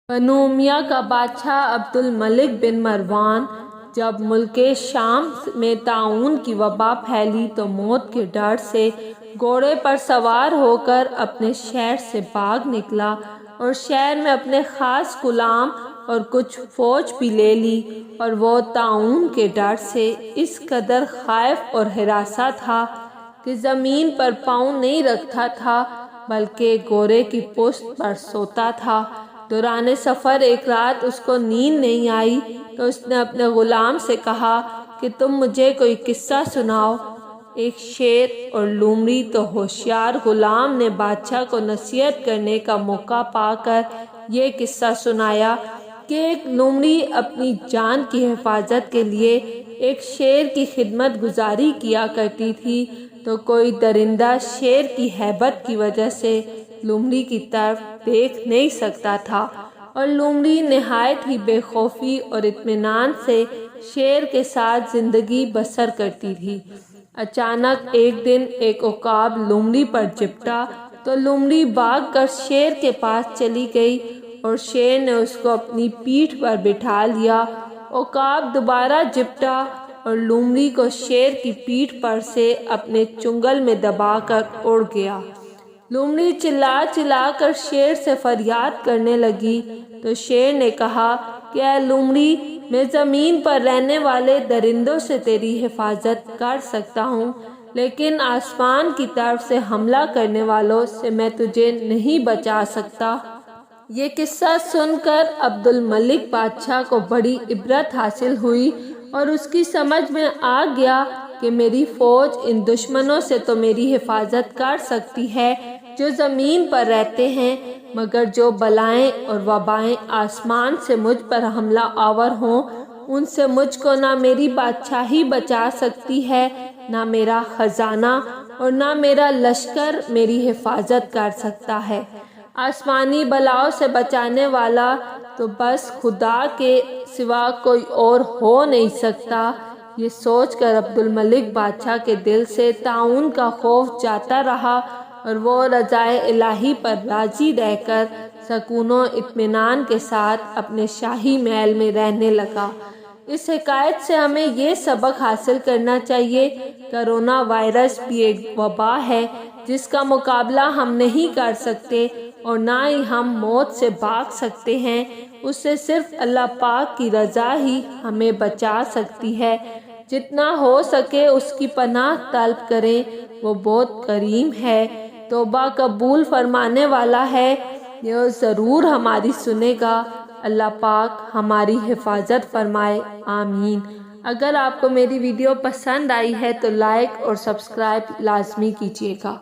بنو امیہ کا بادشاہ عبد الملک بن مروان جب ملک شام میں طاعون کی وبا پھیلی تو موت کے ڈر سے گھوڑے پر سوار ہو کر اپنے شہر سے بھاگ نکلا اور شہر میں اپنے خاص غلام اور کچھ فوج بھی لے لی، اور وہ طاعون کے ڈر سے اس قدر خائف اور ہراساں تھا کہ زمین پر پاؤں نہیں رکھتا تھا بلکہ گھوڑے کی پشت پر سوتا تھا۔ دوران سفر ایک رات اس کو نیند نہیں آئی تو اس نے اپنے غلام سے کہا کہ تم مجھے کوئی قصہ سناؤ۔ ایک شیر اور لومڑی تو ہوشیار غلام نے بادشاہ کو نصیحت کرنے کا موقع پا کر یہ قصہ سنایا کہ ایک لومڑی اپنی جان کی حفاظت کے لیے ایک شیر کی خدمت گزاری کیا کرتی تھی، تو کوئی درندہ شیر کی ہیبت کی وجہ سے لومڑی کی طرف دیکھ نہیں سکتا تھا، اور لومڑی نہایت ہی بے خوفی اور اطمینان سے شیر کے ساتھ زندگی بسر کرتی تھی۔ اچانک ایک دن ایک عقاب لومڑی پر جپٹا تو لومڑی بھاگ کر شیر کے پاس چلی گئی اور شیر نے اس کو اپنی پیٹھ پر بٹھا لیا۔ عقاب دوبارہ جپٹا اور لومڑی کو شیر کی پیٹھ پر سے اپنے چنگل میں دبا کر اڑ گیا۔ لومڑی چلا چلا کر شیر سے فریاد کرنے لگی تو شیر نے کہا کہ اے لومڑی، میں زمین پر رہنے والے درندوں سے تیری حفاظت کر سکتا ہوں، لیکن آسمان کی طرف سے حملہ کرنے والوں سے میں تجھے نہیں بچا سکتا۔ یہ قصہ سن کر عبد الملک بادشاہ کو بڑی عبرت حاصل ہوئی اور اس کی سمجھ میں آ گیا کہ میری فوج ان دشمنوں سے تو میری حفاظت کر سکتی ہے جو زمین پر رہتے ہیں، مگر جو بلائیں اور وبائیں آسمان سے مجھ پر حملہ آور ہوں ان سے مجھ کو نہ میری بادشاہی بچا سکتی ہے، نہ میرا خزانہ اور نہ میرا لشکر میری حفاظت کر سکتا ہے۔ آسمانی بلاؤں سے بچانے والا تو بس خدا کے سوا کوئی اور ہو نہیں سکتا۔ یہ سوچ کر عبد الملک بادشاہ کے دل سے طاعون کا خوف جاتا رہا اور وہ رضائے الہی پر راضی رہ کر سکون و اطمینان کے ساتھ اپنے شاہی محل میں رہنے لگا۔ اس حکایت سے ہمیں یہ سبق حاصل کرنا چاہیے، کرونا وائرس بھی ایک وبا ہے جس کا مقابلہ ہم نہیں کر سکتے اور نہ ہی ہم موت سے بھاگ سکتے ہیں، اس سے صرف اللہ پاک کی رضا ہی ہمیں بچا سکتی ہے۔ جتنا ہو سکے اس کی پناہ طلب کریں، وہ بہت کریم ہے، توبہ قبول فرمانے والا ہے، یہ ضرور ہماری سنے گا۔ اللہ پاک ہماری حفاظت فرمائے، آمین۔ اگر آپ کو میری ویڈیو پسند آئی ہے تو لائک اور سبسکرائب لازمی کیجیے گا۔